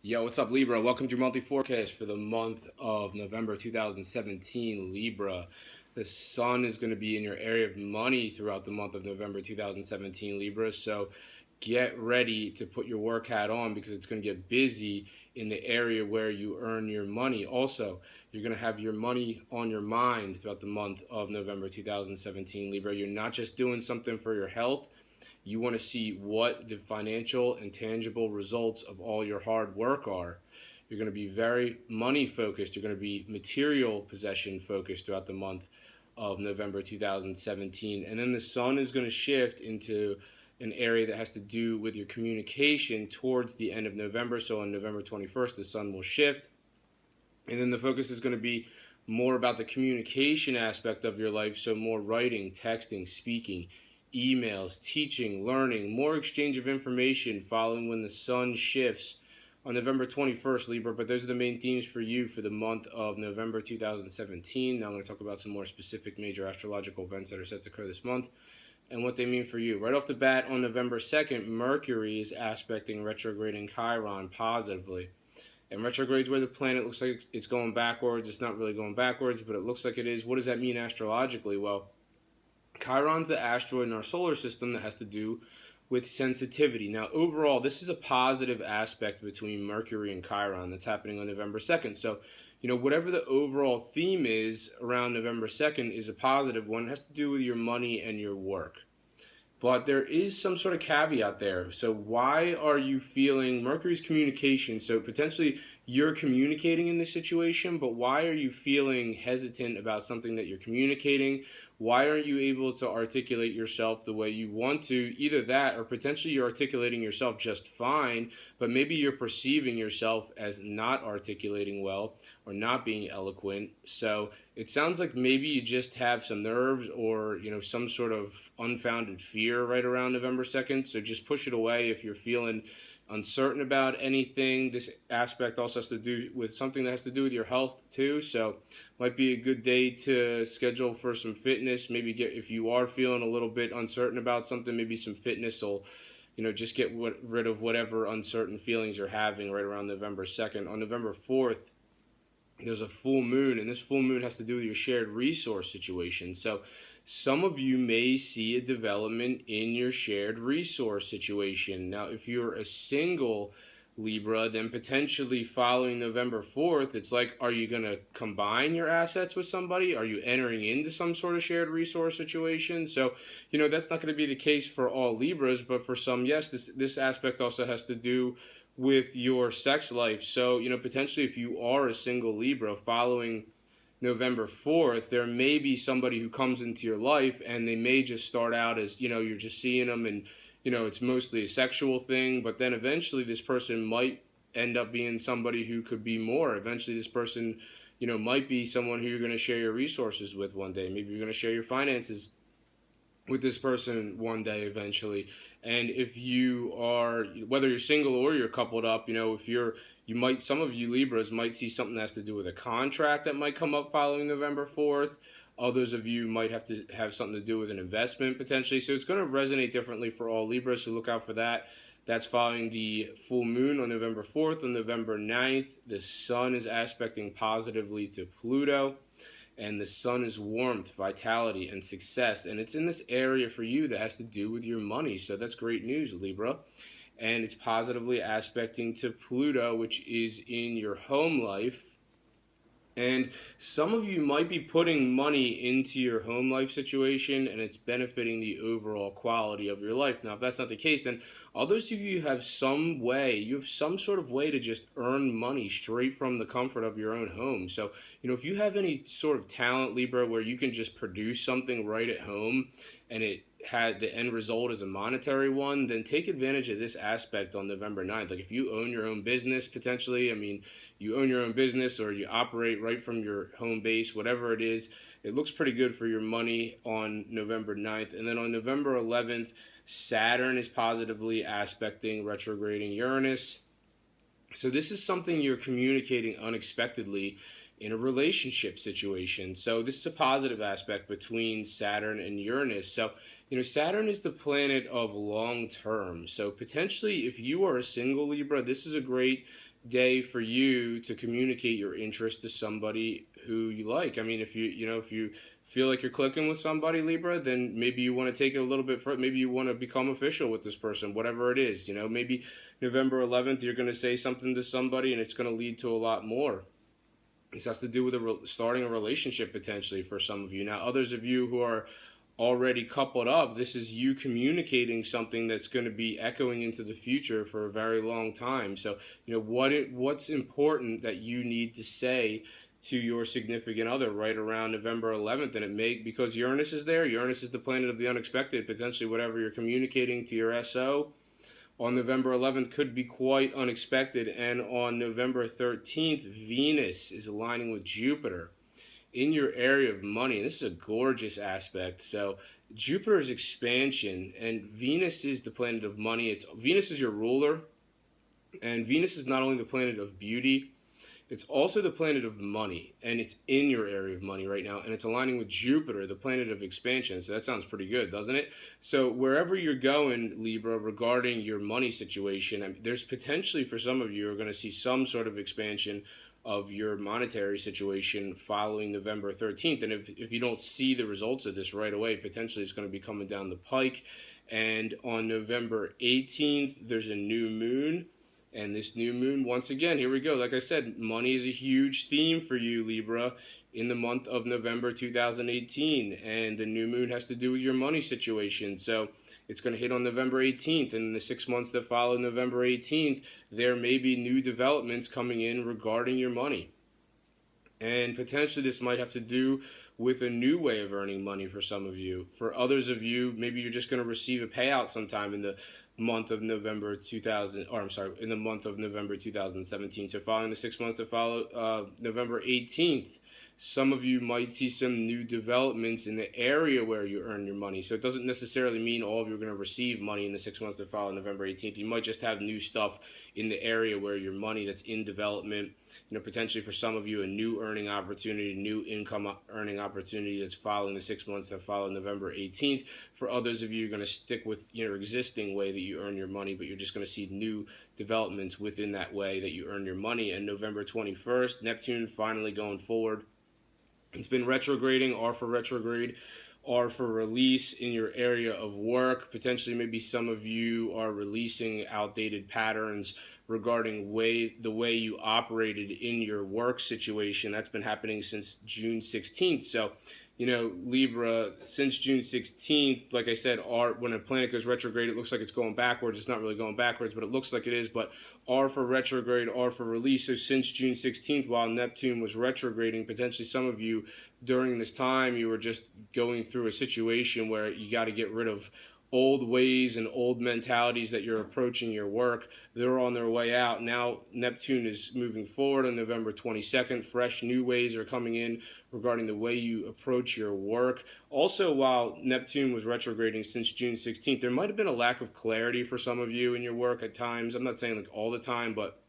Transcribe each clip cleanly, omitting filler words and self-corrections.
Yo, what's up, Libra? Welcome to your monthly forecast for the month of November 2017, Libra. The sun is going to be in your area of money throughout the month of November 2017, Libra. So get ready to put your work hat on because it's going to get busy in the area where you earn your money. Also, you're going to have your money on your mind throughout the month of November 2017, Libra. You're not just doing something for your health. You want to see what the financial and tangible results of all your hard work are. You're going to be very money focused. You're going to be material possession focused throughout the month of November 2017. And then the sun is going to shift into an area that has to do with your communication towards the end of November. So on November 21st, the sun will shift. And then the focus is going to be more about the communication aspect of your life. So more writing, texting, speaking, emails, teaching, learning, more exchange of information following when the sun shifts on November 21st, Libra. But those are the main themes for you for the month of November 2017. Now I'm going to talk about some more specific major astrological events that are set to occur this month and what they mean for you. Right off the bat, on November 2nd, Mercury is aspecting retrograding Chiron positively. And retrograde is where the planet looks like it's going backwards. It's not really going backwards, but it looks like it is. What does that mean astrologically? Well, Chiron's the asteroid in our solar system that has to do with sensitivity. Now, overall, this is a positive aspect between Mercury and Chiron that's happening on November 2nd. So, whatever the overall theme is around November 2nd is a positive one. It has to do with your money and your work. But there is some sort of caveat there. So why are you feeling Mercury's communication? So potentially you're communicating in this situation, but why are you feeling hesitant about something that you're communicating? Why aren't you able to articulate yourself the way you want to? Either that or potentially you're articulating yourself just fine, but maybe you're perceiving yourself as not articulating well or not being eloquent. So it sounds like maybe you just have some nerves or, some sort of unfounded fear right around November 2nd. So just push it away if you're feeling uncertain about anything. This aspect also has to do with something that has to do with your health too. So might be a good day to schedule for some fitness. Maybe if you are feeling a little bit uncertain about something, maybe some fitness will just get rid of whatever uncertain feelings you're having right around November 2nd. On November 4th, there's a full moon, and this full moon has to do with your shared resource situation. So some of you may see a development in your shared resource situation. Now, if you're a single Libra, then potentially following November 4th, it's like, are you going to combine your assets with somebody? Are you entering into some sort of shared resource situation? So, that's not going to be the case for all Libras, but for some, yes, this aspect also has to do with your sex life. So, potentially if you are a single Libra following November 4th, there may be somebody who comes into your life and they may just start out as, you're just seeing them and, it's mostly a sexual thing, but then eventually this person might end up being somebody who could be more. Eventually this person, might be someone who you're going to share your resources with one day. Maybe you're going to share your finances with this person one day eventually. And if you are, whether you're single or you're coupled up, some of you Libras might see something that has to do with a contract that might come up following November 4th. Others of you might have to have something to do with an investment potentially. So it's going to resonate differently for all Libras, so look out for that. That's following the full moon on November 4th. On November 9th, the sun is aspecting positively to Pluto. And the sun is warmth, vitality, and success. And it's in this area for you that has to do with your money. So that's great news, Libra. And it's positively aspecting to Pluto, which is in your home life. And some of you might be putting money into your home life situation and it's benefiting the overall quality of your life. Now, if that's not the case, then others of you have some sort of way to just earn money straight from the comfort of your own home. So, if you have any sort of talent, Libra, where you can just produce something right at home and it had the end result as a monetary one, then take advantage of this aspect on November 9th. Like if you own your own business, potentially, you own your own business or you operate right from your home base, whatever it is, it looks pretty good for your money on November 9th. And then on November 11th, Saturn is positively aspecting retrograding Uranus. So this is something you're communicating unexpectedly in a relationship situation. So this is a positive aspect between Saturn and Uranus. So Saturn is the planet of long term. So potentially, if you are a single Libra, this is a great day for you to communicate your interest to somebody who you like. I mean, if you feel like you're clicking with somebody, Libra, then maybe you want to take it a little bit further. Maybe you want to become official with this person, whatever it is. Maybe November 11th, you're going to say something to somebody, and it's going to lead to a lot more. This has to do with starting a relationship potentially for some of you. Now, others of you who are already coupled up, this is you communicating something that's going to be echoing into the future for a very long time. So, what's important that you need to say to your significant other right around November 11th, and because Uranus is there. Uranus is the planet of the unexpected. Potentially, whatever you're communicating to your SO on November 11th could be quite unexpected. And on November 13th, Venus is aligning with Jupiter in your area of money. And this is a gorgeous aspect. So Jupiter's expansion, and Venus is the planet of money. Venus is your ruler, and Venus is not only the planet of beauty, it's also the planet of money, and it's in your area of money right now, and it's aligning with Jupiter, the planet of expansion. So that sounds pretty good, doesn't it? So wherever you're going, Libra, regarding your money situation, there's potentially for some of you are going to see some sort of expansion of your monetary situation following November 13th. And if you don't see the results of this right away, potentially it's going to be coming down the pike. And on November 18th, there's a new moon. And this new moon, once again, here we go. Like I said, money is a huge theme for you, Libra, in the month of November 2018. And the new moon has to do with your money situation. So it's going to hit on November 18th. And in the 6 months that follow November 18th, there may be new developments coming in regarding your money. And potentially this might have to do with a new way of earning money for some of you. For others of you, maybe you're just going to receive a payout sometime in the month of November 2017. So following the 6 months to follow November 18th, some of you might see some new developments in the area where you earn your money. So it doesn't necessarily mean all of you are going to receive money in the 6 months to follow November 18th. You might just have new stuff in the area where your money that's in development. Potentially for some of you, a new earning opportunity, new income earning opportunity that's following the 6 months that follow November 18th. For others of you, you're going to stick with your existing way that you earn your money, but you're just going to see new developments within that way that you earn your money. And November 21st, Neptune finally going forward. It's been retrograding, R for retrograde, R for release in your area of work. Potentially, maybe some of you are releasing outdated patterns regarding the way you operated in your work situation. That's been happening since June 16th. So, Libra, since June 16th, like I said, when a planet goes retrograde, it looks like it's going backwards. It's not really going backwards, but it looks like it is. But R for retrograde, R for release. So since June 16th, while Neptune was retrograding, potentially some of you during this time, you were just going through a situation where you got to get rid of old ways and old mentalities that you're approaching your work. They're on their way out. Now Neptune is moving forward on November 22nd. Fresh new ways are coming in regarding the way you approach your work. Also, while Neptune was retrograding since June 16th, there might have been a lack of clarity for some of you in your work at times. I'm not saying like all the time, but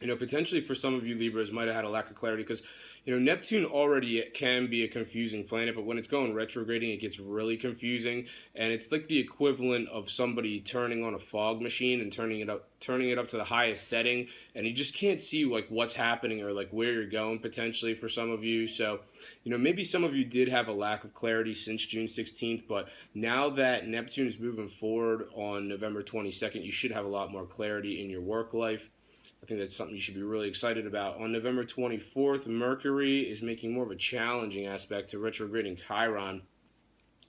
potentially for some of you Libras might have had a lack of clarity because, Neptune already can be a confusing planet, but when it's going retrograding, it gets really confusing. And it's like the equivalent of somebody turning on a fog machine and turning it up to the highest setting. And you just can't see like what's happening or like where you're going potentially for some of you. So, maybe some of you did have a lack of clarity since June 16th, but now that Neptune is moving forward on November 22nd, you should have a lot more clarity in your work life. I think that's something you should be really excited about. On November 24th, Mercury is making more of a challenging aspect to retrograding Chiron.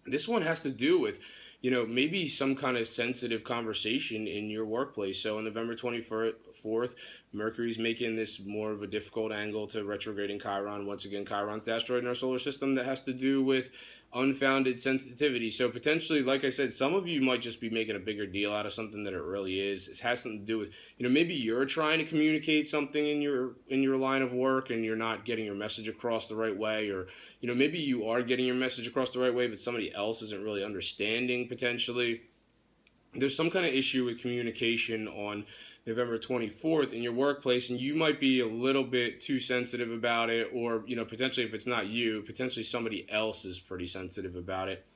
This one has to do with, maybe some kind of sensitive conversation in your workplace. So on November 24th, Mercury's making this more of a difficult angle to retrograding Chiron. Once again, Chiron's the asteroid in our solar system that has to do with unfounded sensitivity. So potentially, like I said, some of you might just be making a bigger deal out of something that it really is. It has something to do with, maybe you're trying to communicate something in your line of work and you're not getting your message across the right way, or maybe you are getting your message across the right way, but somebody else isn't really understanding potentially. There's some kind of issue with communication on November 24th in your workplace, and you might be a little bit too sensitive about it, or potentially if it's not you, potentially somebody else is pretty sensitive about it.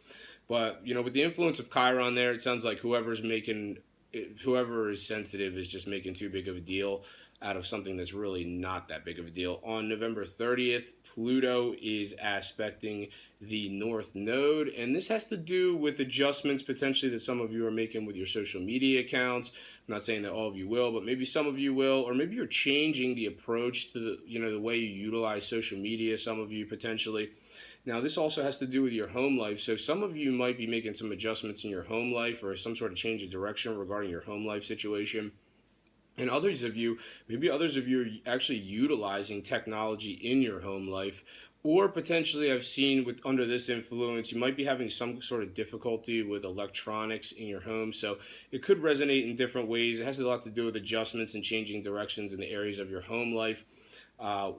But, with the influence of Chiron there, it sounds like whoever is sensitive is just making too big of a deal out of something that's really not that big of a deal. On November 30th, Pluto is aspecting the North Node, and this has to do with adjustments potentially that some of you are making with your social media accounts. I'm not saying that all of you will, but maybe some of you will, or maybe you're changing the approach to the way you utilize social media, some of you potentially. Now, this also has to do with your home life. So, some of you might be making some adjustments in your home life or some sort of change of direction regarding your home life situation. And maybe others of you are actually utilizing technology in your home life. Or potentially, I've seen with under this influence, you might be having some sort of difficulty with electronics in your home. So it could resonate in different ways. It has a lot to do with adjustments and changing directions in the areas of your home life,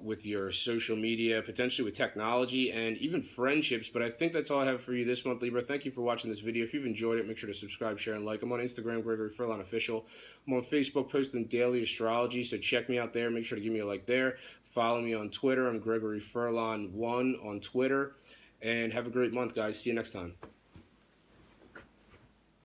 with your social media, potentially with technology, and even friendships. But I think that's all I have for you this month, Libra. Thank you for watching this video. If you've enjoyed it, make sure to subscribe, share, and like. I'm on Instagram, Gregory Furlan Official. I'm on Facebook, posting daily astrology, so check me out there. Make sure to give me a like there. Follow me on Twitter. I'm Gregory Furlan1 on Twitter. And have a great month, guys. See you next time.